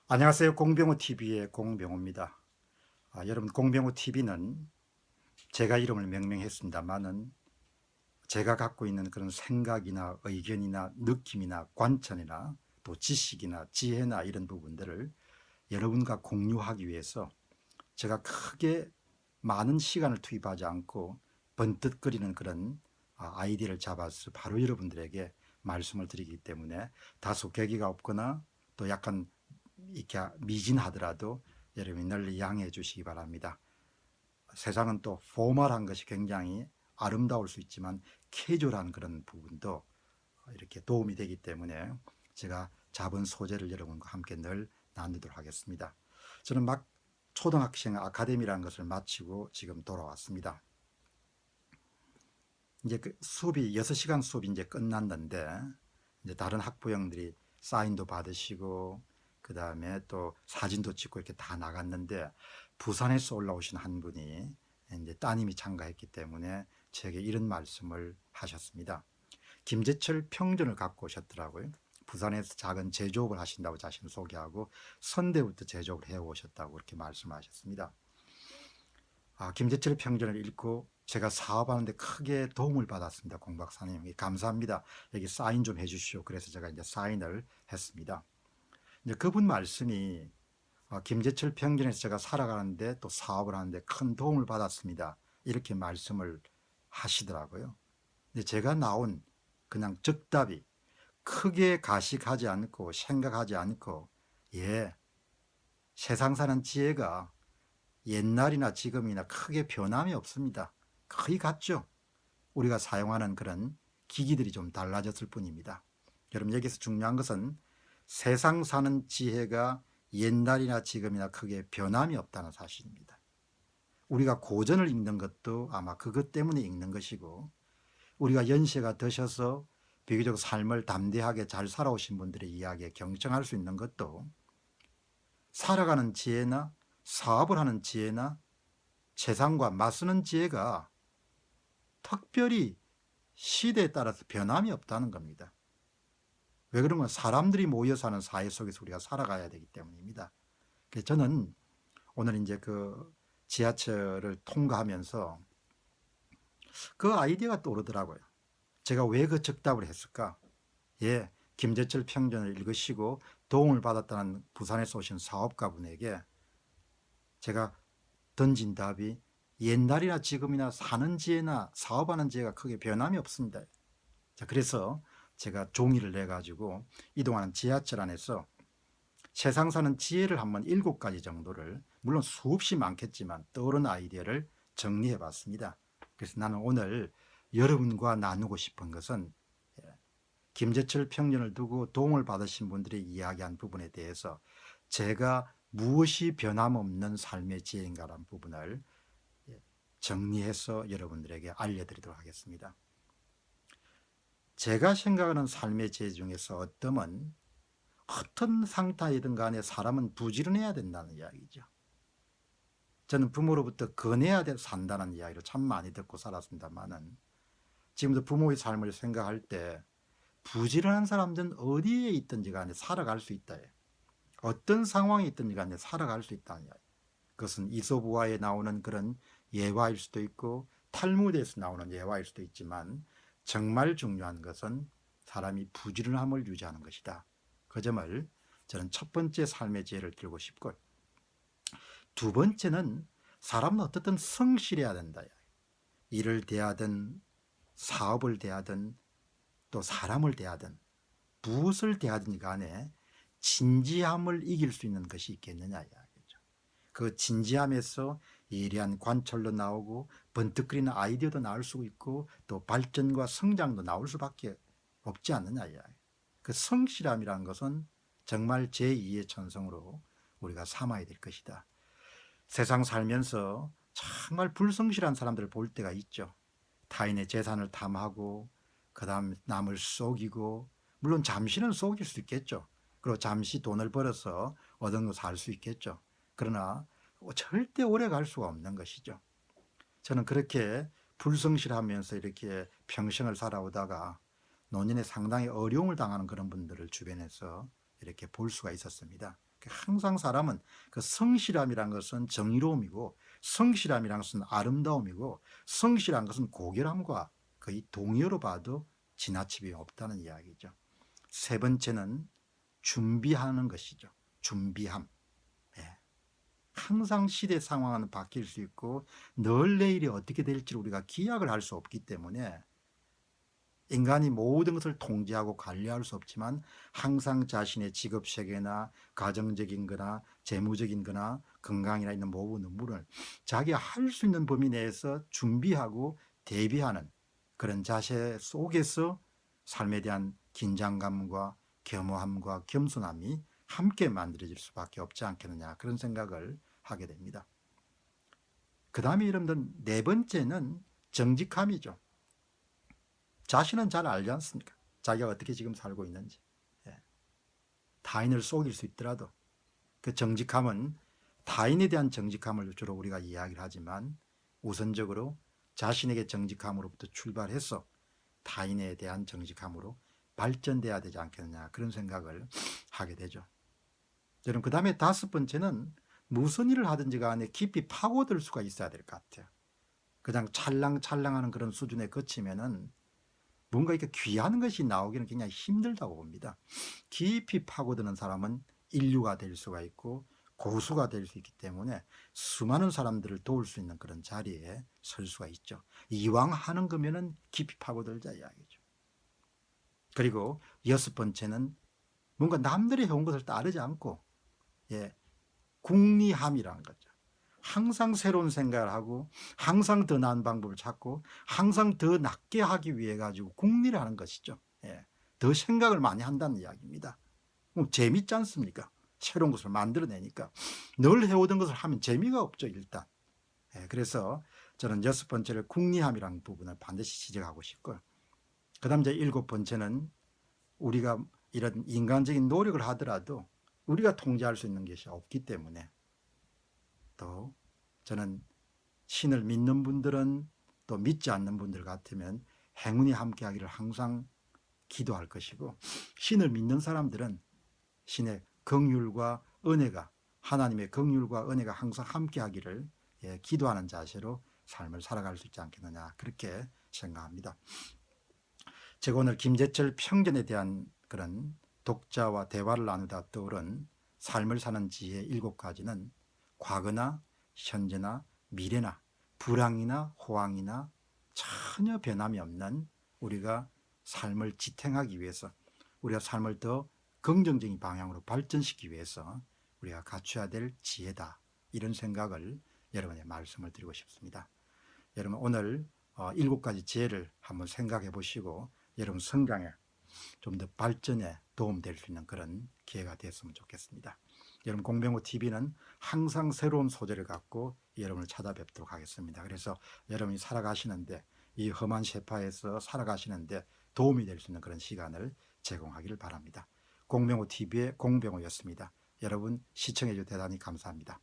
안녕하세요. 공병호 TV의 공병호입니다. 여러분, 공병호 TV는 제가 이름을 명명했습니다만은 제가 갖고 있는 그런 생각이나 의견이나 느낌이나 관찰이나 또 지식이나 지혜나 이런 부분들을 여러분과 공유하기 위해서 제가 크게 많은 시간을 투입하지 않고 번뜩거리는 그런 아이디어를 잡아서 바로 여러분들에게 말씀을 드리기 때문에 다소 계기가 없거나 또 약간 이렇게 미진하더라도 여러분이 널리 양해해 주시기 바랍니다. 세상은 또 포멀한 것이 굉장히 아름다울 수 있지만 캐주얼한 그런 부분도 이렇게 도움이 되기 때문에 제가 잡은 소재를 여러분과 함께 늘 나누도록 하겠습니다. 저는 막 초등학생 아카데미라는 것을 마치고 지금 돌아왔습니다. 이제 그 수업이 6시간 수업이 이제 끝났는데 이제 다른 학부형들이 사인도 받으시고 그 다음에 또 사진도 찍고 이렇게 다 나갔는데 부산에서 올라오신 한 분이 이제 따님이 참가했기 때문에 제게 이런 말씀을 하셨습니다. 김제철 평전을 갖고 오셨더라고요. 부산에서 작은 제조업을 하신다고 자신을 소개하고 선대부터 제조업을 해오셨다고 그렇게 말씀하셨습니다. 김제철 평전을 읽고 제가 사업하는데 크게 도움을 받았습니다. 공 박사님 감사합니다. 여기 사인 좀 해주시오. 그래서 제가 이제 사인을 했습니다. 이제 그분 말씀이 김제철 평전에서 제가 살아가는데 또 사업을 하는데 큰 도움을 받았습니다. 이렇게 말씀을 하시더라고요. 근데 제가 나온 그냥 즉답이 크게 가식하지 않고 생각하지 않고 세상 사는 지혜가 옛날이나 지금이나 크게 변함이 없습니다. 거의 같죠. 우리가 사용하는 그런 기기들이 좀 달라졌을 뿐입니다. 여러분, 여기서 중요한 것은 세상 사는 지혜가 옛날이나 지금이나 크게 변함이 없다는 사실입니다. 우리가 고전을 읽는 것도 아마 그것 때문에 읽는 것이고, 우리가 연세가 드셔서 비교적 삶을 담대하게 잘 살아오신 분들의 이야기에 경청할 수 있는 것도 살아가는 지혜나 사업을 하는 지혜나 세상과 맞서는 지혜가 특별히 시대에 따라서 변함이 없다는 겁니다. 왜 그러면 사람들이 모여 사는 사회 속에서 우리가 살아가야 되기 때문입니다. 그래서 저는 오늘 이제 그 지하철을 통과하면서 그 아이디어가 떠오르더라고요. 제가 왜 그 즉답을 했을까? 김제철 평전을 읽으시고 도움을 받았다는 부산에서 오신 사업가분에게 제가 던진 답이 옛날이나 지금이나 사는 지혜나 사업하는 지혜가 크게 변함이 없습니다. 자, 그래서 제가 종이를 내 가지고 이동하는 지하철 안에서 세상 사는 지혜를 한번 7가지 정도를, 물론 수없이 많겠지만 떠오른 아이디어를 정리해 봤습니다. 그래서 나는 오늘 여러분과 나누고 싶은 것은 김제철 평전을 두고 도움을 받으신 분들이 이야기한 부분에 대해서 제가 무엇이 변함없는 삶의 지혜인가라는 부분을 정리해서 여러분들에게 알려드리도록 하겠습니다. 제가 생각하는 삶의 지혜 중에서 어떤 상태이든 간에 사람은 부지런해야 된다는 이야기죠. 저는 부모로부터 건해야 산다는 이야기를 참 많이 듣고 살았습니다만은 지금도 부모의 삶을 생각할 때 부지런한 사람들은 어디에 있든지 간에 살아갈 수 있다. 어떤 상황에 있든지 간에 살아갈 수 있다는 이야기. 그것은 이솝우화에 나오는 그런 예화일 수도 있고 탈무드에서 나오는 예화일 수도 있지만 정말 중요한 것은 사람이 부지런함을 유지하는 것이다. 그 점을 저는 첫 번째 삶의 지혜를 들고 싶고, 두 번째는 사람은 어떻든 성실해야 된다. 일을 대하든 사업을 대하든 또 사람을 대하든 무엇을 대하든지 간에 진지함을 이길 수 있는 것이 있겠느냐 이야기죠. 그 진지함에서 예리한 관찰도 나오고 번뜩거리는 아이디어도 나올 수 있고 또 발전과 성장도 나올 수밖에 없지 않느냐 이야기. 그 성실함이라는 것은 정말 제2의 천성으로 우리가 삼아야 될 것이다. 세상 살면서 정말 불성실한 사람들을 볼 때가 있죠. 타인의 재산을 탐하고 그 다음 남을 속이고, 물론 잠시는 속일 수 있겠죠. 그리고 잠시 돈을 벌어서 얻은 거 살 수 있겠죠. 그러나 절대 오래 갈 수가 없는 것이죠. 저는 그렇게 불성실하면서 이렇게 평생을 살아오다가 노년에 상당히 어려움을 당하는 그런 분들을 주변에서 이렇게 볼 수가 있었습니다. 항상 사람은 그 성실함이란 것은 정의로움이고, 성실함이란 것은 아름다움이고, 성실한 것은 고결함과 거의 동의어로 봐도 지나침이 없다는 이야기죠. 세 번째는 준비하는 것이죠. 준비함. 예. 항상 시대 상황은 바뀔 수 있고 늘 내일이 어떻게 될지 우리가 기약을 할 수 없기 때문에 인간이 모든 것을 통제하고 관리할 수 없지만 항상 자신의 직업 세계나 가정적인 거나 재무적인 거나 건강이나 있는 모든 업무를 자기가 할 수 있는 범위 내에서 준비하고 대비하는 그런 자세 속에서 삶에 대한 긴장감과 겸허함과 겸손함이 함께 만들어질 수밖에 없지 않겠느냐, 그런 생각을 하게 됩니다. 그 다음에 여러분들 네 번째는 정직함이죠. 자신은 잘 알지 않습니까? 자기가 어떻게 지금 살고 있는지. 예. 타인을 속일 수 있더라도 그 정직함은, 타인에 대한 정직함을 주로 우리가 이야기를 하지만 우선적으로 자신에게 정직함으로부터 출발해서 타인에 대한 정직함으로 발전돼야 되지 않겠느냐, 그런 생각을 하게 되죠. 여러분, 그 다음에 다섯 번째는 무슨 일을 하든지 간에 깊이 파고들 수가 있어야 될 것 같아요. 그냥 찰랑찰랑하는 그런 수준에 그치면은 뭔가 이렇게 귀한 것이 나오기는 굉장히 힘들다고 봅니다. 깊이 파고드는 사람은 인류가 될 수가 있고 고수가 될 수 있기 때문에 수많은 사람들을 도울 수 있는 그런 자리에 설 수가 있죠. 이왕 하는 거면은 깊이 파고들자 이야기죠. 그리고 여섯 번째는 뭔가 남들이 해온 것을 따르지 않고, 궁리함이라는 거죠. 항상 새로운 생각을 하고 항상 더 나은 방법을 찾고 항상 더 낫게 하기 위해 가지고 궁리를 하는 것이죠. 더 생각을 많이 한다는 이야기입니다. 재밌지 않습니까? 새로운 것을 만들어내니까. 늘 해오던 것을 하면 재미가 없죠, 일단. 그래서 저는 여섯 번째를 궁리함이라는 부분을 반드시 지적하고 싶고요. 그 다음 이제 일곱 번째는 우리가 이런 인간적인 노력을 하더라도 우리가 통제할 수 있는 것이 없기 때문에, 또 저는 신을 믿는 분들은 또 믿지 않는 분들 같으면 행운이 함께하기를 항상 기도할 것이고, 신을 믿는 사람들은 신의 긍휼과 은혜가, 하나님의 긍휼과 은혜가 항상 함께하기를 기도하는 자세로 삶을 살아갈 수 있지 않겠느냐, 그렇게 생각합니다. 제가 오늘 김재철 평전에 대한 그런 독자와 대화를 나누다 떠오른 삶을 사는 지혜 7가지는 과거나 현재나 미래나 불황이나 호황이나 전혀 변함이 없는 우리가 삶을 지탱하기 위해서, 우리가 삶을 더 긍정적인 방향으로 발전시키기 위해서 우리가 갖춰야 될 지혜다, 이런 생각을 여러분의 말씀을 드리고 싶습니다. 여러분, 오늘 7가지 지혜를 한번 생각해 보시고 여러분 성장에 좀 더 발전에 도움될 수 있는 그런 기회가 됐으면 좋겠습니다. 여러분, 공병호TV는 항상 새로운 소재를 갖고 여러분을 찾아뵙도록 하겠습니다. 그래서 여러분이 살아가시는데, 이 험한 세파에서 살아가시는데 도움이 될 수 있는 그런 시간을 제공하기를 바랍니다. 공병호TV의 공병호였습니다. 여러분, 시청해 주셔서 대단히 감사합니다.